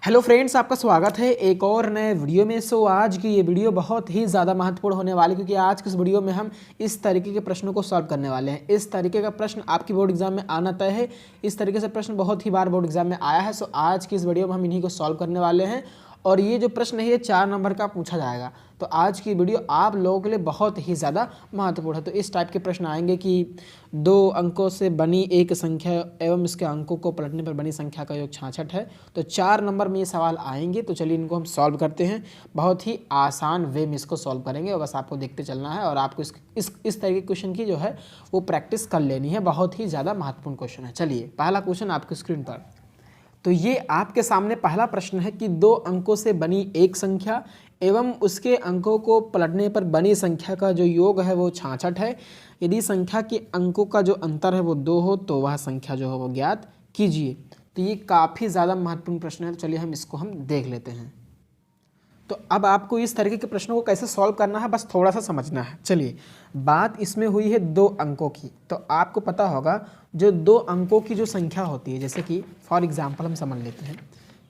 Hello friends, आपका स्वागत है एक और नए वीडियो में। आज की ये वीडियो बहुत ही ज़्यादा महत्वपूर्ण होने वाली, क्योंकि आज की इस वीडियो में हम इस तरीके के प्रश्नों को सॉल्व करने वाले हैं। इस तरीके का प्रश्न आपकी बोर्ड एग्जाम में आना तय है। इस तरीके से प्रश्न बहुत ही बार बोर्ड एग्जाम में आया है। आज की इस वीडियो में हम इन्हीं को सॉल्व करने वाले हैं और ये जो प्रश्न है ये 4 नंबर का पूछा जाएगा। तो आज की वीडियो आप लोगों के लिए बहुत ही ज़्यादा महत्वपूर्ण है। तो इस टाइप के प्रश्न आएंगे कि 2 अंकों से बनी एक संख्या एवं इसके अंकों को पलटने पर बनी संख्या का योग 66 है। तो 4 नंबर में ये सवाल आएंगे। तो चलिए इनको हम सॉल्व करते हैं। बहुत ही आसान वे में इसको सॉल्व करेंगे और बस आपको देखते चलना है और आपको इस तरह के क्वेश्चन की जो है वो प्रैक्टिस कर लेनी है। बहुत ही ज़्यादा महत्वपूर्ण क्वेश्चन है। चलिए पहला क्वेश्चन आपकी स्क्रीन पर। तो ये आपके सामने पहला प्रश्न है कि 2 अंकों से बनी एक संख्या एवं उसके अंकों को पलटने पर बनी संख्या का जो योग है वो 66 है। यदि संख्या के अंकों का जो अंतर है वो 2 हो तो वह संख्या जो है वो ज्ञात कीजिए। तो ये काफ़ी ज़्यादा महत्वपूर्ण प्रश्न है। तो चलिए हम इसको देख लेते हैं। तो अब आपको इस तरीके के प्रश्नों को कैसे सॉल्व करना है बस थोड़ा सा समझना है। चलिए, बात इसमें हुई है 2 अंकों की। तो आपको पता होगा जो 2 अंकों की जो संख्या होती है, जैसे कि फॉर एग्जांपल हम समझ लेते हैं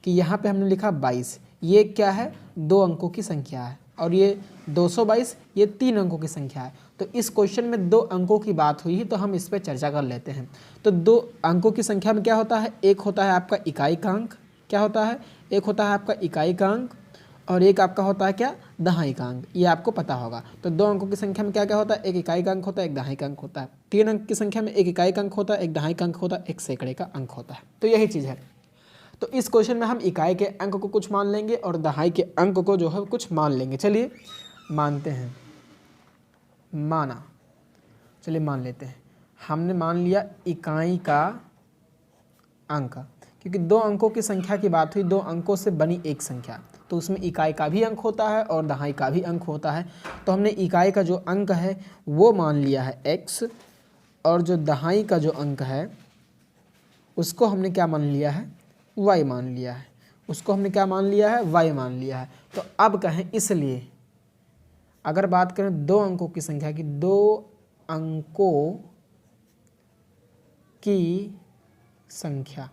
कि यहाँ पे हमने लिखा 22। ये क्या है? 2 अंकों की संख्या है। और ये 222 ये 3 अंकों की संख्या है। तो इस क्वेश्चन में 2 अंकों की बात हुई है तो हम इस पर चर्चा कर लेते हैं। तो 2 अंकों की संख्या में क्या होता है? एक होता है आपका इकाई का अंक। क्या होता है? एक होता है आपका इकाई का अंक और एक आपका होता है क्या? दहाई का अंक। ये आपको पता होगा। तो 2 अंकों की संख्या में क्या क्या होता है? एक इकाई का अंक होता है, एक दहाई का अंक होता है। 3 अंक की संख्या में एक इकाई का अंक होता है, एक दहाई का अंक होता है, एक सैकड़े का अंक होता है। तो यही चीज़ है। तो इस क्वेश्चन में हम इकाई के अंक को कुछ मान लेंगे और दहाई के अंक को जो है कुछ मान लेंगे। चलिए मानते हैं। माना, चलिए मान लेते हैं। हमने मान लिया इकाई का अंक, क्योंकि 2 अंकों की संख्या की बात हुई, 2 अंकों से बनी एक संख्या, तो उसमें इकाई का भी अंक होता है और दहाई का भी अंक होता है। तो हमने इकाई का जो अंक है वो मान लिया है x और जो दहाई का जो अंक है उसको हमने क्या मान लिया है? y मान लिया है। उसको हमने क्या मान लिया है? y मान लिया है। तो अब कहें, इसलिए अगर बात करें 2 अंकों की संख्या की, 2 अंकों की संख्या,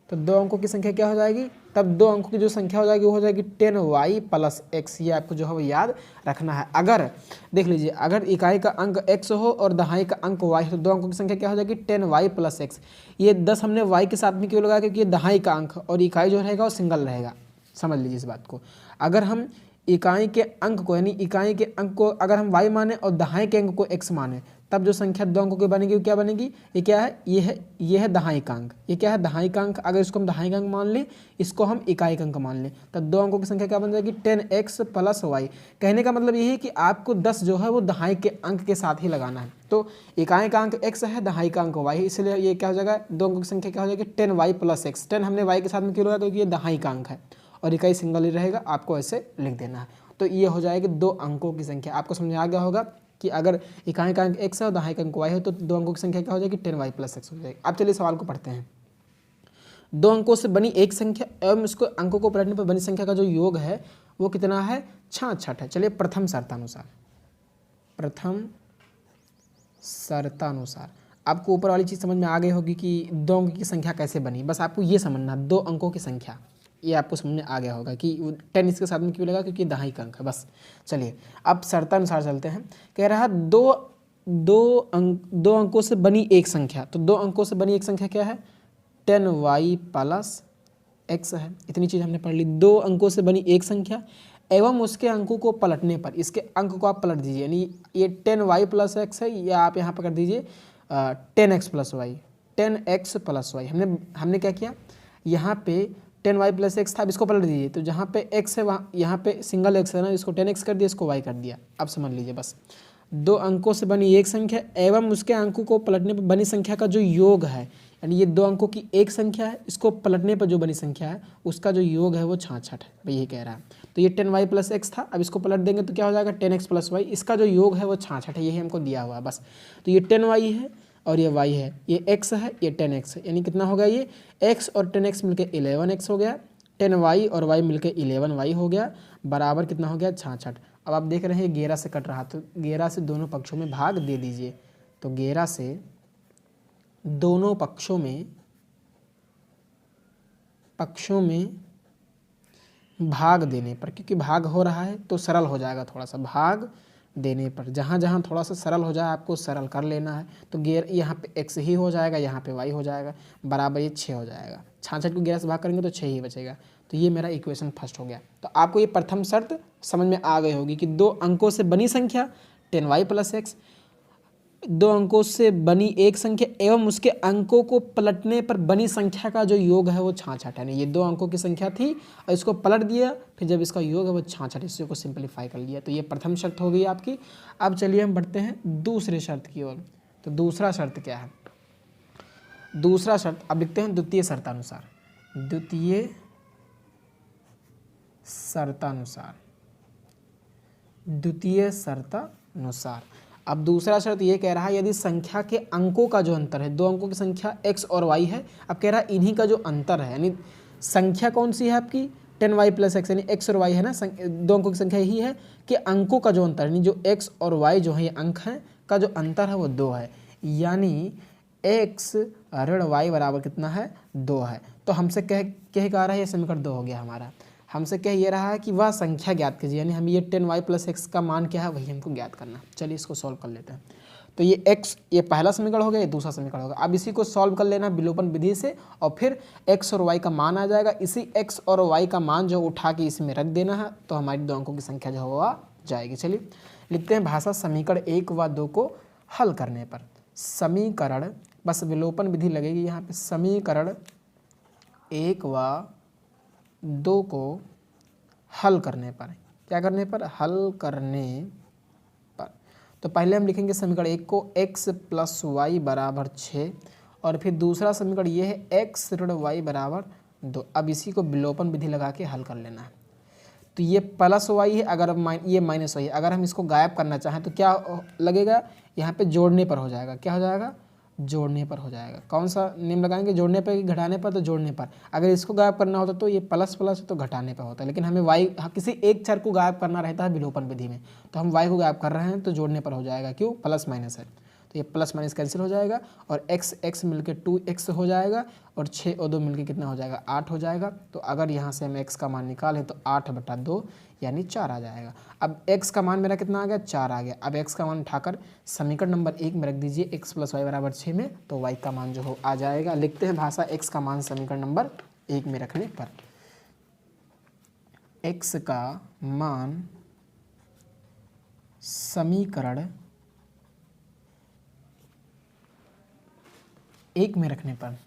तो 2 अंकों की संख्या क्या हो जाएगी? तब 2 अंकों की जो संख्या हो जाएगी वो हो जाएगी 10y + x। ये आपको जो है वो याद रखना है। अगर देख लीजिए, अगर इकाई का अंक x हो और दहाई का अंक y तो 2 अंकों की संख्या क्या हो जाएगी? 10y + x। ये 10 हमने y के साथ में क्यों लगाया? क्योंकि ये दहाई का अंक और इकाई जो रहेगा वो सिंगल रहेगा। समझ लीजिए इस बात को। अगर हम इकाई के अंक को, यानी इकाई के अंक को अगर हम y माने और दहाई के अंक को x माने, तब जो संख्या 2 अंकों की बनेगी वो क्या बनेगी? ये क्या है? ये है दहाई का अंक। ये क्या है? दहाई का अंक। अगर इसको हम दहाई का अंक मान लें, इसको हम इकाई का अंक मान लें, तब 2 अंकों की संख्या क्या बन जाएगी? 10x + y। कहने का मतलब ये है कि आपको 10 जो है वो दहाई के अंक के साथ ही लगाना है। तो इकाई का अंक x है, दहाई का अंक y है, इसलिए ये क्या हो जाएगा? 2 अंकों की संख्या क्या हो जाएगी? 10y + x। 10 हमने y के साथ में क्यों लगाया? क्योंकि ये दहाई का अंक है और इकाई सिंगल ही रहेगा। आपको ऐसे लिख देना है। तो ये हो जाएगी 2 अंकों की संख्या। आपको समझ में आ गया होगा कि अगर इकाई का अंक x है और दहाई का अंक y है तो 2 अंकों की संख्या क्या हो जाएगी? 10y + x हो जाएगी। अब चलिए सवाल को पढ़ते हैं। 2 अंकों से बनी एक संख्या एवं उसको अंकों को पलटने पर बनी संख्या का जो योग है वो कितना है? 66 है। चलिए प्रथम शर्तानुसार आपको ऊपर वाली चीज़ समझ में आ गई होगी कि 2 अंकों की संख्या कैसे बनी। बस आपको ये समझना, 2 अंकों की संख्या, ये आपको समझ में आ गया होगा कि 10 इसके साथ में क्यों लगा? क्योंकि दहाई का अंक है। बस चलिए अब शर्तानुसार चलते हैं। कह रहा है 2 अंकों से बनी एक संख्या। तो 2 अंकों से बनी एक संख्या क्या है? 10y + x है। इतनी चीज़ हमने पढ़ ली। 2 अंकों से बनी एक संख्या एवं उसके अंकों को पलटने पर, इसके अंक को आप पलट दीजिए, यानी ये 10y + x है, या आप यहाँ पर कर दीजिए 10x + y। 10x + y हमने क्या किया? यहाँ पे 10y + x था, अब इसको पलट दीजिए। तो जहाँ पे x है वहाँ, यहाँ पे सिंगल x है ना, इसको 10x कर दिया, इसको y कर दिया। अब समझ लीजिए बस 2 अंकों से बनी एक संख्या एवं उसके अंकों को पलटने पर बनी संख्या का जो योग है, यानी ये 2 अंकों की एक संख्या है, इसको पलटने पर जो बनी संख्या है उसका जो योग है वो 66 है। भाई ये कह रहा है। तो ये 10y + x था, अब इसको पलट देंगे तो क्या हो जाएगा? 10x + y। इसका जो योग है वो 66 है। यही हमको दिया हुआ है बस। तो ये 10y है और ये y है, ये x है, ये 10x है, यानी कितना हो गया? ये x और 10x मिलकर 11x हो गया। 10y और y मिलकर 11y हो गया, बराबर कितना हो गया? 66। अब आप देख रहे हैं 11 से कट रहा, तो 11 से दोनों पक्षों में भाग दे दीजिए। तो 11 से दोनों पक्षों में भाग देने पर, क्योंकि भाग हो रहा है तो सरल हो जाएगा थोड़ा सा, भाग देने पर जहाँ जहाँ थोड़ा सा सरल हो जाए आपको सरल कर लेना है। तो गेर यहाँ पे x ही हो जाएगा, यहाँ पे y हो जाएगा, बराबर ये 6 हो जाएगा। 66 को 11 से भाग करेंगे तो 6 ही बचेगा। तो ये मेरा इक्वेशन फर्स्ट हो गया। तो आपको ये प्रथम शर्त समझ में आ गई होगी कि 2 अंकों से बनी संख्या 10y + x, 2 अंकों से बनी एक संख्या एवं उसके अंकों को पलटने पर बनी संख्या का जो योग है वो 66 है। यानी ये 2 अंकों की संख्या थी और इसको पलट दिया, फिर जब इसका योग है वो 66, इसी को सिंपलीफाई कर लिया। तो ये प्रथम शर्त हो गई आपकी। अब चलिए हम बढ़ते हैं दूसरे शर्त की ओर। तो दूसरा शर्त क्या है? दूसरा शर्त अब लिखते हैं द्वितीय शर्तानुसार। द्वितीय शर्तानुसार, द्वितीय शर्तानुसार। अब दूसरा शर्त ये कह रहा है यदि संख्या के अंकों का जो अंतर है, 2 अंकों की संख्या x और y है, अब कह रहा है इन्हीं का जो अंतर है, यानी संख्या कौन सी है आपकी 10y + x, यानी x और y है ना, 2 अंकों की संख्या यही है कि अंकों का जो अंतर, यानी जो x और y जो है ये अंक हैं का जो अंतर है वो 2 है, यानी x ऋण y बराबर कितना है 2 है। तो हमसे कह रहा है ये समीकरण 2 हो गया हमारा। हमसे कह ये रहा है कि वह संख्या ज्ञात कीजिए, यानी हम ये 10y + x का मान क्या है वही हमको ज्ञात करना। चलिए इसको सॉल्व कर लेते हैं। तो ये x, ये पहला समीकरण हो गया, ये दूसरा समीकरण होगा। अब इसी को सॉल्व कर लेना विलोपन विधि से और फिर x और y का मान आ जाएगा। इसी x और y का मान जो उठा के इसमें रख देना है तो हमारी 2 अंकों की संख्या जो हो आ जाएगी। चलिए लिखते हैं भाषा समीकरण 1 व 2 को हल करने पर। समीकरण, बस विलोपन विधि लगेगी यहाँ पे। समीकरण 1 व 2 को हल करने पर, क्या करने पर? हल करने पर। तो पहले हम लिखेंगे समीकरण 1 को x + y बराबर 6 और फिर दूसरा समीकरण ये है x ऋण y बराबर 2। अब इसी को विलोपन विधि लगा के हल कर लेना है। तो ये +y है, अगर ये -y है, अगर हम इसको गायब करना चाहें तो क्या लगेगा? यहाँ पे जोड़ने पर हो जाएगा। क्या हो जाएगा? जोड़ने पर हो जाएगा। कौन सा नियम लगाएंगे? जोड़ने पर कि घटाने पर? तो जोड़ने पर। अगर इसको गायब करना होता तो ये प्लस है तो घटाने पर होता है, लेकिन हमें y, किसी एक चर को गायब करना रहता है विलोपन विधि में, तो हम y को गायब कर रहे हैं तो जोड़ने पर हो जाएगा। क्यों? +- है तो ये +- कैंसिल हो जाएगा और x मिलके 2x हो जाएगा और 6 और 2 मिलके कितना हो जाएगा? 8 हो जाएगा। तो अगर यहाँ से हम x का मान निकालें तो 8/2 यानी 4 आ जाएगा। अब x का मान मेरा कितना आ गया? 4 आ गया। अब x का मान उठाकर समीकरण नंबर 1 में रख दीजिए, x + y बराबर 6 में, तो y का मान जो हो आ जाएगा। लिखते हैं भाषा x का मान समीकरण नंबर 1 में रखने पर। x का मान समीकरण 1 में रखने पर,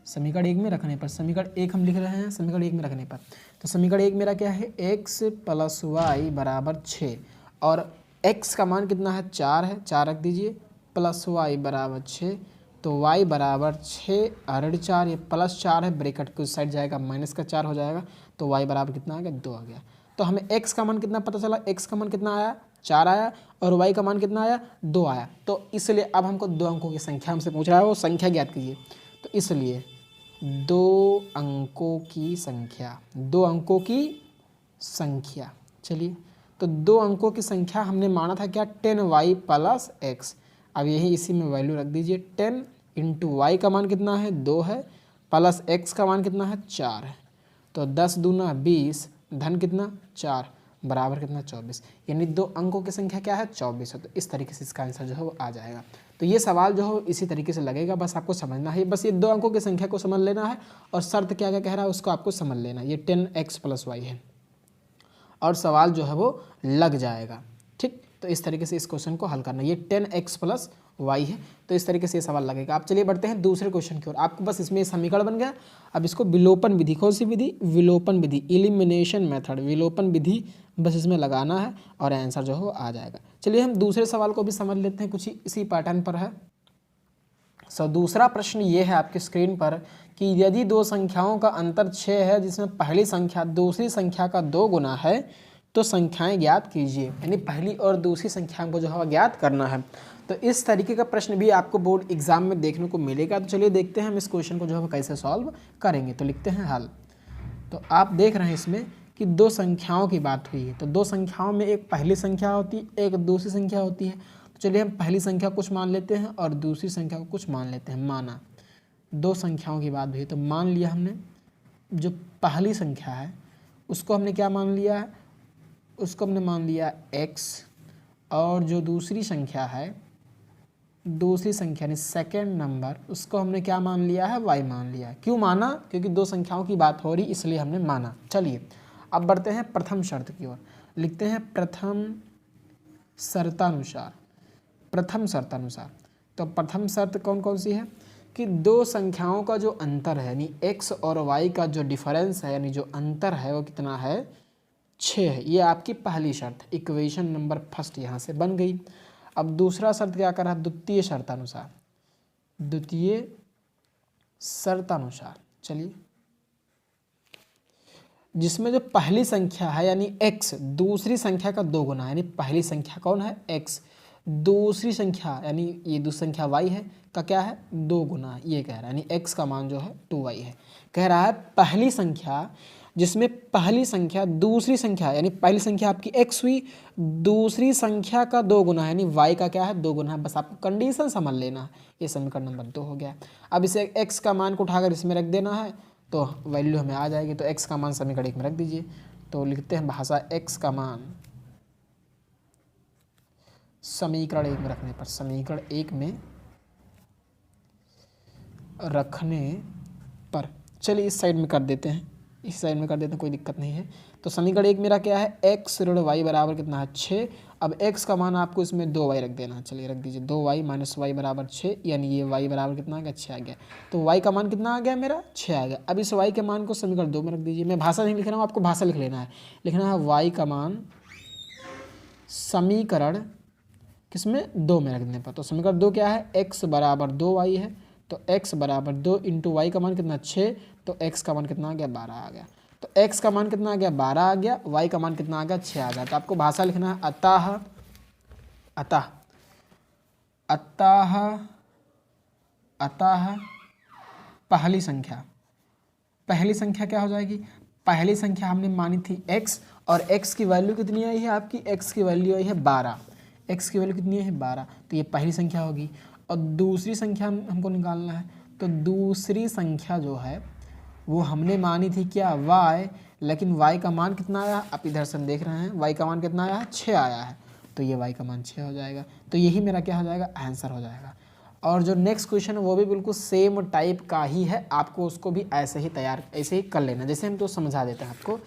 समीकरण 1 में रखने पर, समीकरण 1 हम लिख रहे हैं समीकरण 1 में रखने पर। तो समीकरण 1 मेरा क्या है? x + y बराबर 6 और x का मान कितना है? 4 है, 4 रख दीजिए, +y बराबर 6, तो y बराबर 6 ऋण 4, ये +4 है, ब्रैकेट के उस साइड जाएगा -4 हो जाएगा, तो y बराबर कितना आ गया? 2 आ गया। तो हमें x का मान कितना पता चला? x का मान कितना आया? 4 आया और y का मान कितना आया? 2 आया। तो इसलिए अब हमको 2 अंकों की संख्या हमसे पूछ रहा है, वो संख्या ज्ञात कीजिए। तो इसलिए 2 अंकों की संख्या, 2 अंकों की संख्या, चलिए तो 2 अंकों की संख्या हमने माना था क्या? 10y + x। अब यही इसी में वैल्यू रख दीजिए। 10 × y का मान कितना है? 2 है, प्लस x का मान कितना है? 4 है। तो 10 दूना 20, धन कितना? 4, बराबर कितना? 24। यानी 2 अंकों की संख्या क्या है? 24 है। तो इस तरीके से इसका आंसर जो है वो आ जाएगा। तो ये सवाल जो है इसी तरीके से लगेगा, बस आपको समझना है। बस ये 2 अंकों की संख्या को समझ लेना है और शर्त क्या क्या कह रहा है उसको आपको समझ लेना है। ये 10x + y है और सवाल जो है वो लग जाएगा। ठीक, तो इस तरीके से इस क्वेश्चन को हल करना। ये 10x + y है, तो इस तरीके से ये सवाल लगेगा। आप चलिए बढ़ते हैं दूसरे क्वेश्चन की ओर। आपको बस इसमें समीकरण बन गया। अब इसको विलोपन विधि, कौन सी विधि? विलोपन विधि, एलिमिनेशन मेथड, विलोपन विधि बस इसमें लगाना है और आंसर जो है वो आ जाएगा। चलिए हम दूसरे सवाल को भी समझ लेते हैं, कुछ इसी पैटर्न पर है। दूसरा प्रश्न ये है आपके स्क्रीन पर कि यदि 2 संख्याओं का अंतर 6 है जिसमें पहली संख्या दूसरी संख्या का 2 गुना है तो संख्याएं ज्ञात कीजिए। यानी पहली और दूसरी संख्याओं को जो है ज्ञात करना है। तो इस तरीके का प्रश्न भी आपको बोर्ड एग्जाम में देखने को मिलेगा। तो चलिए देखते हैं हम इस क्वेश्चन को जो है कैसे सॉल्व करेंगे। तो लिखते हैं हल। तो आप देख रहे हैं इसमें कि 2 संख्याओं की बात हुई है। तो 2 संख्याओं में एक पहली संख्या होती है, एक दूसरी संख्या होती है। तो चलिए हम पहली संख्या कुछ मान लेते हैं और दूसरी संख्या को कुछ मान लेते हैं। माना दो संख्याओं की बात हुई, तो मान लिया हमने जो पहली संख्या है उसको हमने क्या मान लिया है, उसको हमने मान लिया x, और जो दूसरी संख्या है, दूसरी संख्या यानी सेकेंड नंबर, उसको हमने क्या मान लिया है, y मान लिया है। क्यों माना, क्योंकि दो संख्याओं की बात हो रही इसलिए हमने माना। चलिए अब बढ़ते हैं प्रथम शर्त की ओर, लिखते हैं प्रथम शर्तानुसार। प्रथम शर्तानुसार, तो प्रथम शर्त कौन कौन सी है कि दो संख्याओं का जो अंतर है यानी x और y का जो डिफरेंस है यानी जो अंतर है वो कितना है, 6 है। ये आपकी पहली शर्त, इक्वेशन नंबर फर्स्ट यहाँ से बन गई। अब दूसरा शर्त क्या करा, द्वितीय शर्तानुसार। द्वितीय शर्तानुसार, चलिए जिसमें जो पहली संख्या है यानी x दूसरी संख्या का 2 गुना है, यानी पहली संख्या कौन है x, दूसरी संख्या यानी ये दूसरी संख्या y है का क्या है 2 गुना, ये कह रहा है, यानी x का मान जो है 2y है। कह रहा है पहली संख्या जिसमें पहली संख्या दूसरी संख्या यानी पहली संख्या आपकी x हुई, दूसरी संख्या का 2 गुना है यानी y का क्या है 2 गुना है। बस आपको कंडीशन समझ लेना है। ये समीकरण नंबर 2 हो गया। अब इसे x का मान को उठाकर इसमें रख देना है तो वैल्यू हमें आ जाएगी। तो x का मान समीकरण 1 में रख दीजिए। तो लिखते हैं भाषा x का मान समीकरण 1 में रखने पर, समीकरण 1 में रखने पर, चलिए इस साइड में कर देते हैं, इस साइड में कर देते हैं, कोई दिक्कत नहीं है। तो समीकरण 1 मेरा क्या है, x ऋण y बराबर कितना है 6। अब x का मान आपको इसमें 2y रख देना है। चलिए रख दीजिए 2y माइनस y बराबर 6, यानी ये y बराबर कितना आ गया 6 आ गया। तो y का मान कितना आ गया मेरा 6 आ गया। अब इस y के मान को समीकरण 2 में रख दीजिए। मैं भाषा नहीं लिख रहा हूँ, आपको भाषा लिख लेना है। लिखना है y का मान समीकरण किसमें 2 में रखने पर। तो समीकरण 2 क्या है, x बराबर 2y है। तो x बराबर 2 इंटू वाई का मान कितना 6, तो x का मान कितना आ गया 12 आ गया। तो x का मान कितना आ गया 12 आ गया, y का मान कितना आ गया 6 आ गया। तो आपको भाषा लिखना है अतः अतः अतः अतः पहली संख्या, पहली संख्या क्या हो जाएगी, पहली संख्या हमने मानी थी x, और x की वैल्यू कितनी आई है आपकी, x की वैल्यू आई है 12, x की वैल्यू कितनी है 12। तो ये पहली संख्या होगी। और दूसरी संख्या हमको निकालना है। तो दूसरी संख्या जो है वो हमने मानी थी क्या y, लेकिन y का मान कितना आया, आप इधर से देख रहे हैं y का मान कितना आया 6 आया है। तो ये y का मान 6 हो जाएगा। तो यही मेरा क्या हो जाएगा, आंसर हो जाएगा। और जो नेक्स्ट क्वेश्चन है वो भी बिल्कुल सेम टाइप का ही है, आपको उसको भी ऐसे ही तैयार ऐसे ही कर लेना, जैसे हम तो समझा देते हैं आपको।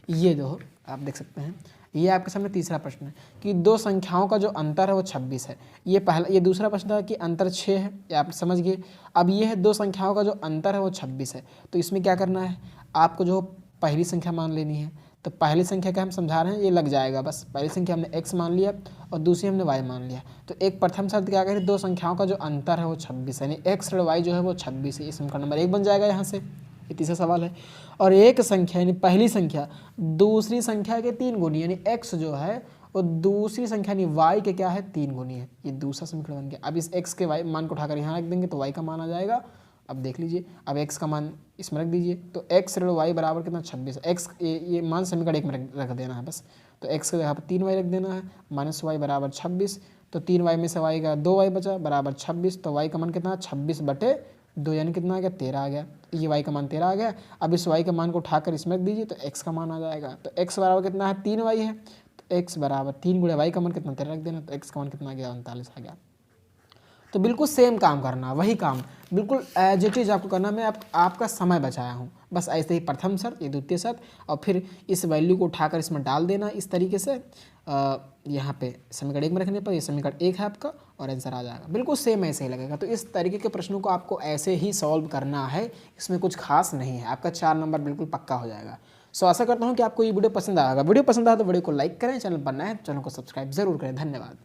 ये जो आप देख सकते हैं, ये आपके सामने तीसरा प्रश्न है कि दो संख्याओं का जो अंतर है वो 26 है। ये पहला, ये दूसरा प्रश्न था कि अंतर 6 है, ये आप समझ गए। अब ये है दो संख्याओं का जो अंतर है वो 26 है। तो इसमें क्या करना है, आपको जो पहली संख्या मान लेनी है। तो पहली संख्या का हम समझा रहे हैं, ये लग जाएगा बस। पहली संख्या हमने x मान लिया और दूसरी हमने y मान लिया। तो एक प्रथम शर्त क्या करें, दो संख्याओं का जो अंतर है वो 26 है, यानी x और y जो है वो 26 है। ये समीकरण नंबर 1 बन जाएगा यहाँ से। ये तीसरा सवाल है। और एक संख्या यानी पहली संख्या दूसरी संख्या के 3 गुनी, यानी x जो है वो दूसरी संख्या यानी y के क्या है 3 गुनी है। ये दूसरा समीकरण बन गया। अब इस x के y मान को उठाकर यहाँ रख देंगे तो y का मान आ जाएगा। अब देख लीजिए, अब x का मान इसमें रख दीजिए। तो x ऋण y बराबर कितना 26, x ये मान समीकरण 1 में रख देना है बस। तो x के यहाँ पर 3y रख देना है, माइनस y बराबर 26। तो 3y में से y का 2y बचा बराबर 26। तो y का मान कितना 26/2, यानी कितना आ गया 13 आ गया। ये y का मान 13 आ गया। अब इस y के मान को उठाकर इसमें रख दीजिए तो x का मान आ जाएगा। तो x बराबर कितना है 3y है। तो x बराबर 3 गुणे y का मान कितना 13 रख देना। तो x का मान कितना आ गया 39 आ गया। तो बिल्कुल सेम काम करना, वही काम बिल्कुल एज इट इज आपको करना। मैं आपका समय बचाया हूँ बस। ऐसे ही प्रथम शर्त, ये द्वितीय शर्त, और फिर इस वैल्यू को उठाकर इसमें डाल देना इस तरीके से। यहाँ पे समीकरण 1 में रखने पर ये समीकरण 1 है आपका और आंसर आ जाएगा। बिल्कुल सेम ऐसे ही लगेगा। तो इस तरीके के प्रश्नों को आपको ऐसे ही सॉल्व करना है, इसमें कुछ खास नहीं है। आपका 4 नंबर बिल्कुल पक्का हो जाएगा। सो आशा करता हूँ कि आपको ये वीडियो पसंद आएगा। वीडियो पसंद आया तो वीडियो को लाइक करें, चैनल पर नए हैं चैनल को सब्सक्राइब जरूर करें। धन्यवाद।